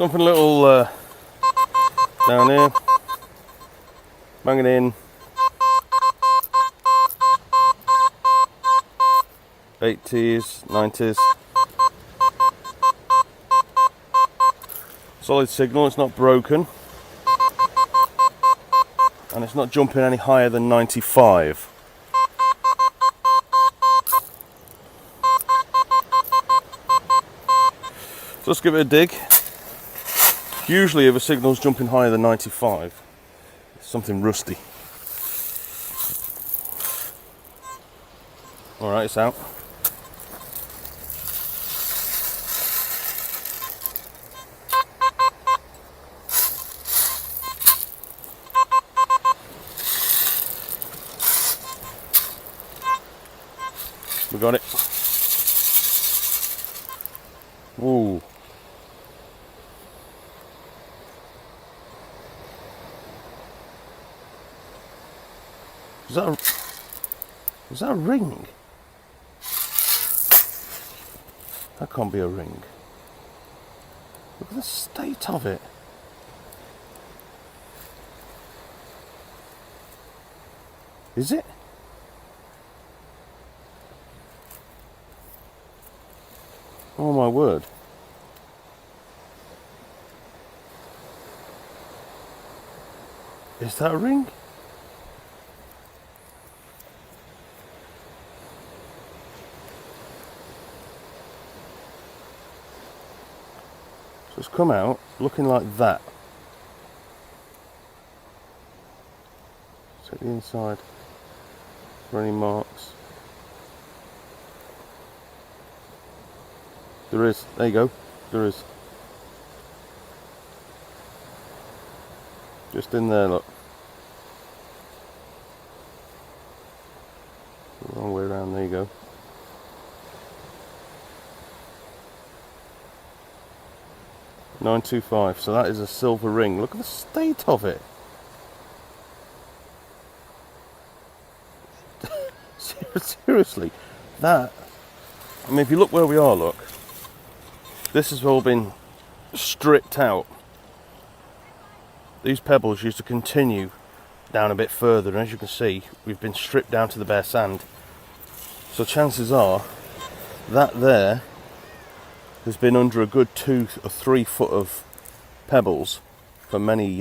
Something a little down here. Bang it in. 80s, 90s. Solid signal, it's not broken. And it's not jumping any higher than 95. So let's give it a dig. Usually if a signal's jumping higher than 95, it's something rusty. Alright, it's out. We got it. Ooh. Is that a ring? That can't be a ring. Look at the state of it. Is it? Oh my word. Is that a ring? So it's come out looking like that. Check the inside for any marks. There is. There you go. There is. Just in there, look. Long way around, there you go. $925, so that is a silver ring. Look at the state of it. Seriously, that, I mean, if you look where we are, look, this has all been stripped out. These pebbles used to continue down a bit further, and as you can see, we've been stripped down to the bare sand. So chances are that there has been under a good 2 or 3 foot of pebbles for many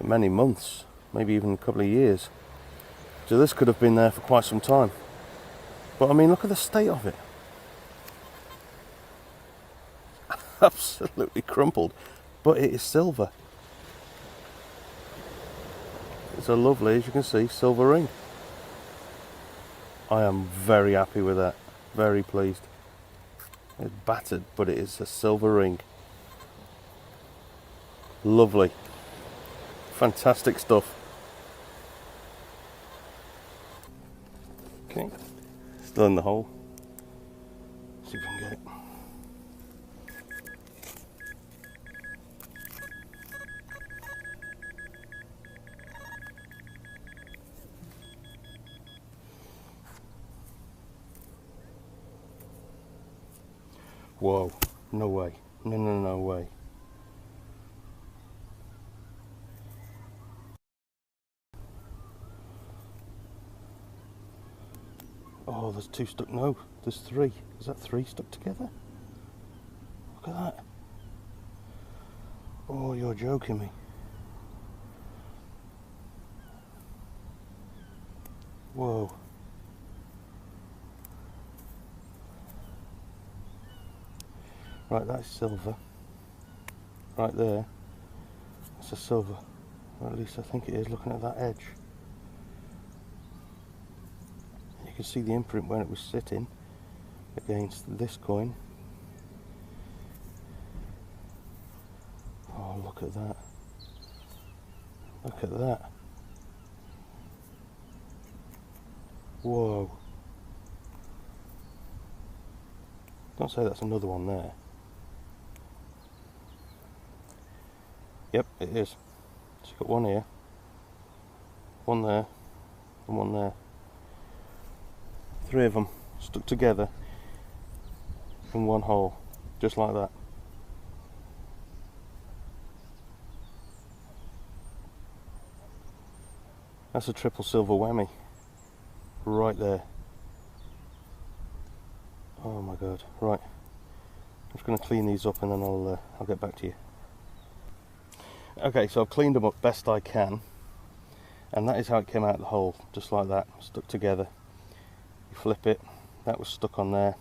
months, maybe even a couple of years. So this could have been there for quite some time. But I mean, look at the state of it. Absolutely crumpled, but it is silver. It's a lovely, as you can see, silver ring. I am very happy with that, very pleased. It's battered, but it is a silver ring. Lovely. Fantastic stuff. Okay, still in the hole. See if we can get it. Whoa, no way. No way. Oh, there's 2 stuck. No, there's 3. Is that 3 stuck together? Look at that. Oh, you're joking me. Whoa. Right, that's silver. Right there. That's a silver. Or at least I think it is, looking at that edge. You can see the imprint when it was sitting against this coin. Oh, look at that. Look at that. Whoa. Don't say that's another one there. Yep, it is. So you've got one here, one there, and one there. 3 of them stuck together in one hole, just like that. That's a triple silver whammy right there. Oh my god. Right, I'm just going to clean these up and then I'll get back to you. Okay, so I've cleaned them up best I can, and that is how it came out of the hole, just like that, stuck together. You flip it, that was stuck on there,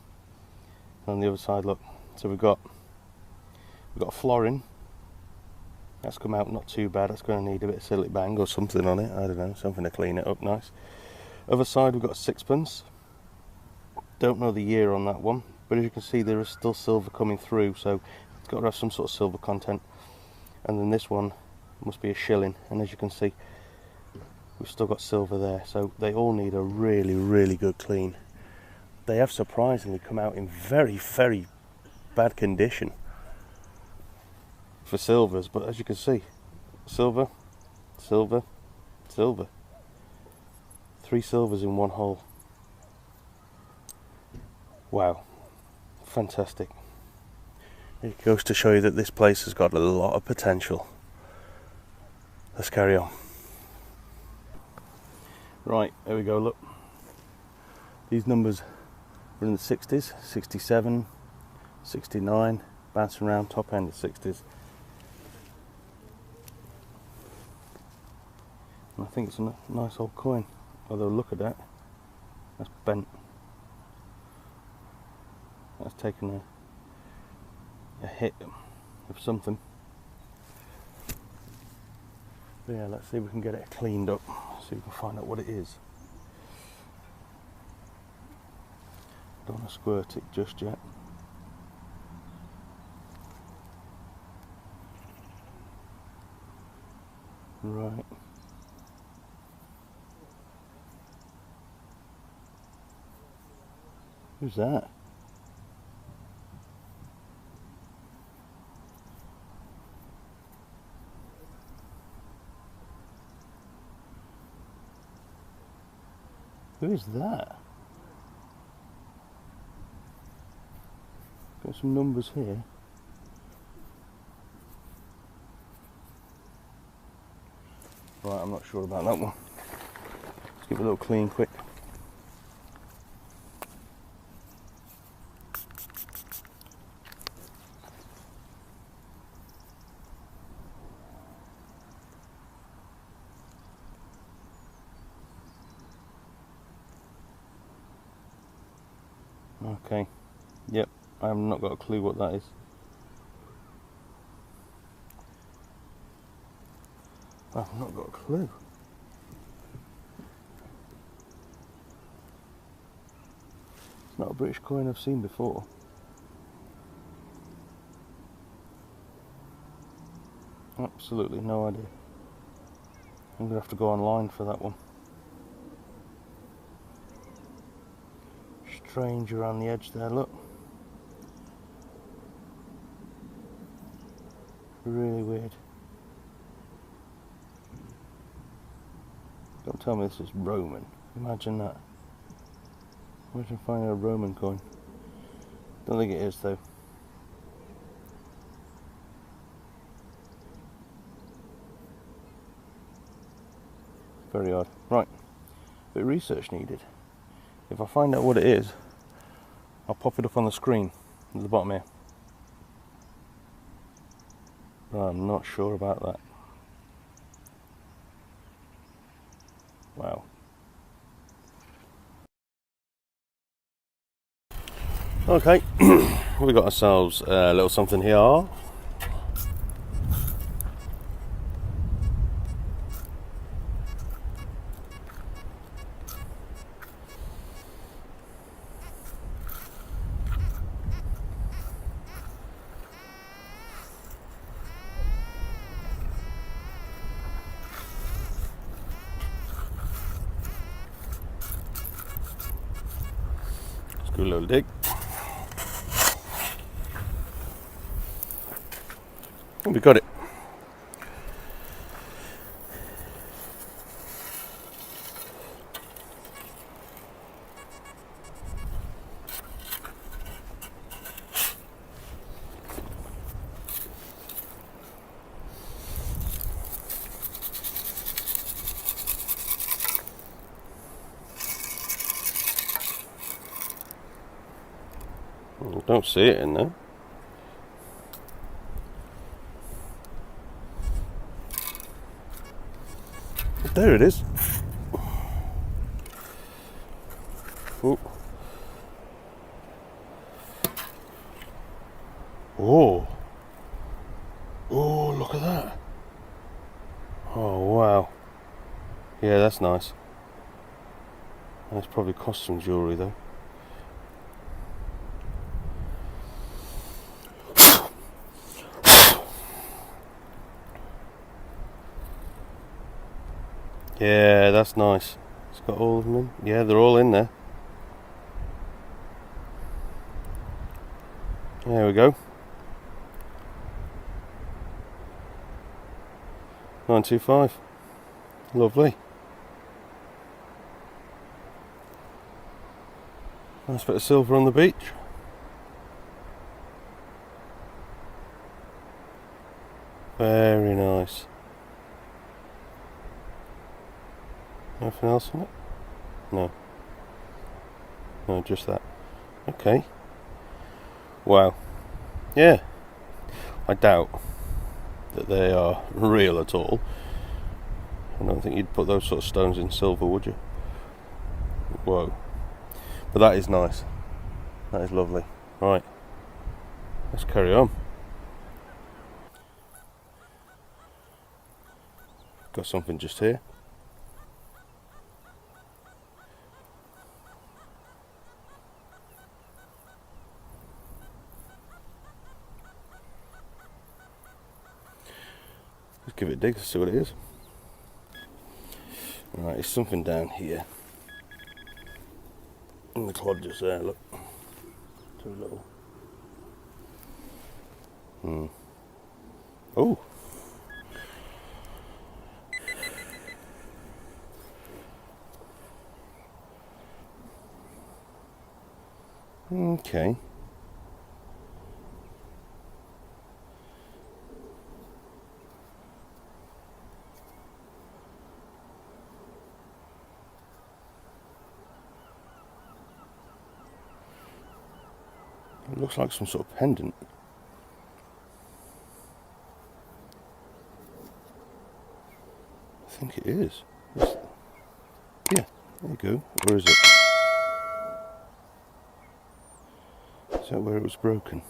and on the other side, look, so we've got a florin. That's come out not too bad. That's going to need a bit of silk bang or something on it, I don't know, something to clean it up nice. Other side we've got a sixpence. Don't know the year on that one, but as you can see there is still silver coming through, so it's got to have some sort of silver content. And then this one must be a shilling, and as you can see we've still got silver there, so they all need a really good clean. They have surprisingly come out in very bad condition for silvers, but as you can see, silver, silver, silver. 3 silvers in one hole. Wow, fantastic. It goes to show you that this place has got a lot of potential. Let's carry on. Right, there we go, look. These numbers are in the 60s, 67, 69, bouncing around top end of 60s. And I think it's a nice old coin, although look at that, that's bent. That's taken a hit of something. But yeah, let's see if we can get it cleaned up, see if we can find out what it is. Don't want to squirt it just yet. Right. Who's that? Who is that? Got some numbers here. Right, I'm not sure about that one. Let's give it a little clean quick. Okay, yep, I have not got a clue what that is. I've not got a clue. It's not a British coin I've seen before. Absolutely no idea. I'm going to have to go online for that one. Strange around the edge there, look. Really weird. Don't tell me this is Roman. Imagine that. Imagine finding a Roman coin. Don't think it is though. Very odd. Right. Bit of research needed. If I find out what it is, I'll pop it up on the screen at the bottom here. But I'm not sure about that. Wow. Okay, we got ourselves a little something here. Let's do a little dig. We got it. I don't see it in there. There it is. Oh. Oh. Oh, look at that. Oh, wow. Yeah, that's nice. That's probably cost some jewellery though. Yeah, that's nice. It's got all of them in. Yeah, they're all in there. There we go. 925. Lovely. Nice bit of silver on the beach. Very nice. Anything else on it? No. No, just that. Okay. Wow. Yeah. I doubt that they are real at all. I don't think you'd put those sort of stones in silver, would you? Whoa. But that is nice. That is lovely. Right. Let's carry on. Got something just here. Let's give it a dig to see what it is. Right, it's something down here. And the clod just there, look. Too little. Oh. Okay. It looks like some sort of pendant. I think it is. Yeah, there you go. Where is it? Is that where it was broken?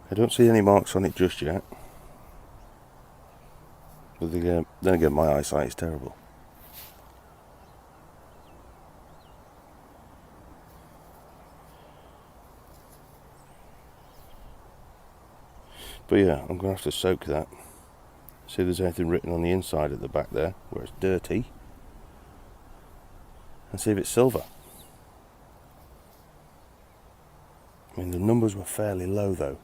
I don't see any marks on it just yet. But then again, my eyesight is terrible. But yeah, I'm going to have to soak that. See if there's anything written on the inside at the back there, where it's dirty. And see if it's silver. I mean, the numbers were fairly low though.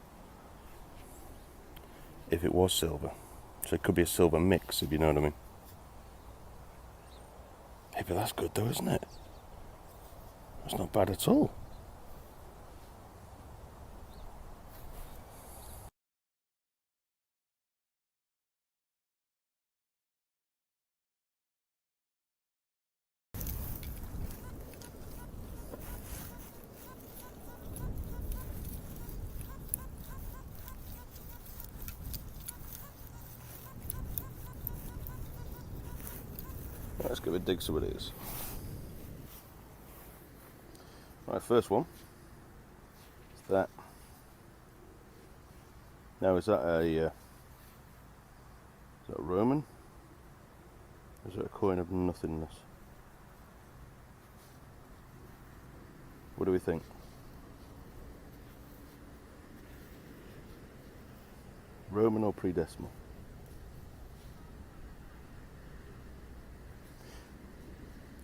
If it was silver. So it could be a silver mix, if you know what I mean. Hey, but that's good though, isn't it? That's not bad at all. Let's give it a dig, see what it is. Right, first one. It's that. Now, is that a Roman? Or is it a coin of nothingness? What do we think? Roman or pre-decimal?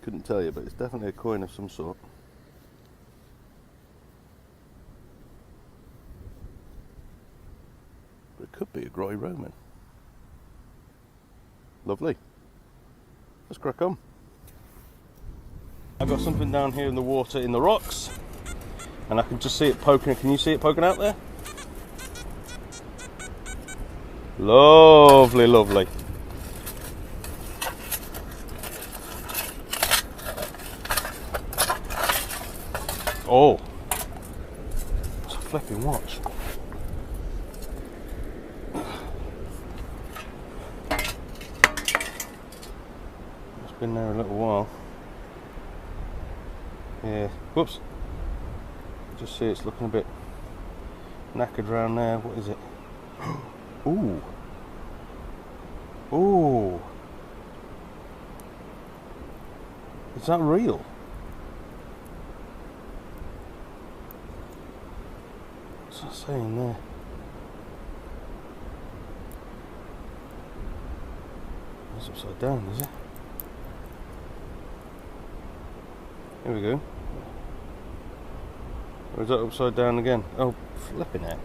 Couldn't tell you, but it's definitely a coin of some sort. Groy Roman. Lovely. Let's crack on. I've got something down here in the water in the rocks, and I can just see it poking. Can you see it poking out there? Lovely, lovely. Oh, it's a flipping watch. It's been there a little while. Yeah, whoops. Just see it's looking a bit knackered around there. What is it? Ooh. Ooh. Is that real? What's that saying there? It's upside down, is it? Here we go. Or is that upside down again? Oh, flipping heck.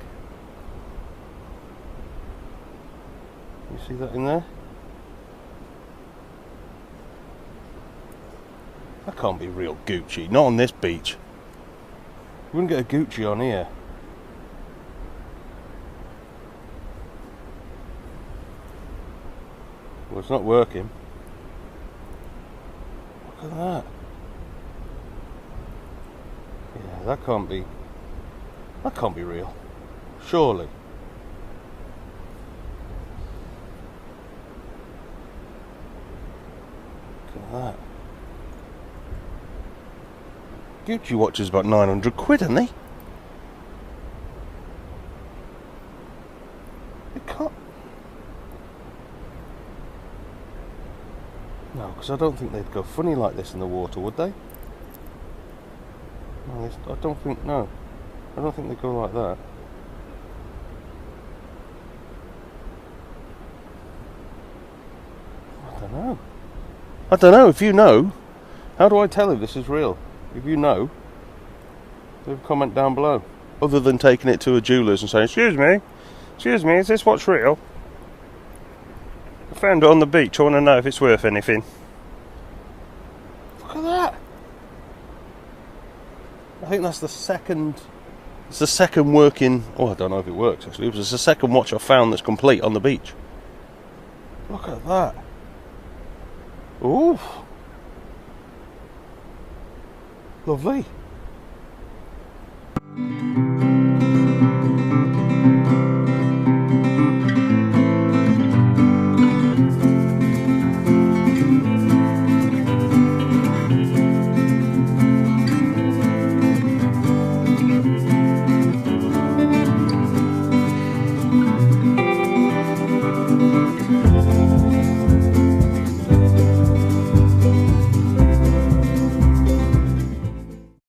You see that in there? That can't be real Gucci. Not on this beach. You wouldn't get a Gucci on here. Well, it's not working. Look at that. Yeah, that can't be real. Surely. Look at that. Gucci watch is about 900 quid, isn't they? It can't. No, because I don't think they'd go funny like this in the water, would they? No, I don't think, no. I don't think they go like that. I don't know. If you know, how do I tell if this is real? If you know, leave a comment down below. Other than taking it to a jeweller's and saying, excuse me, is this watch real? I found it on the beach, I want to know if it's worth anything. Look at that. I think that's the second, it's the second working, oh I don't know if it works actually, it was the second watch I found that's complete on the beach. Look at that. Ooh. Lovely.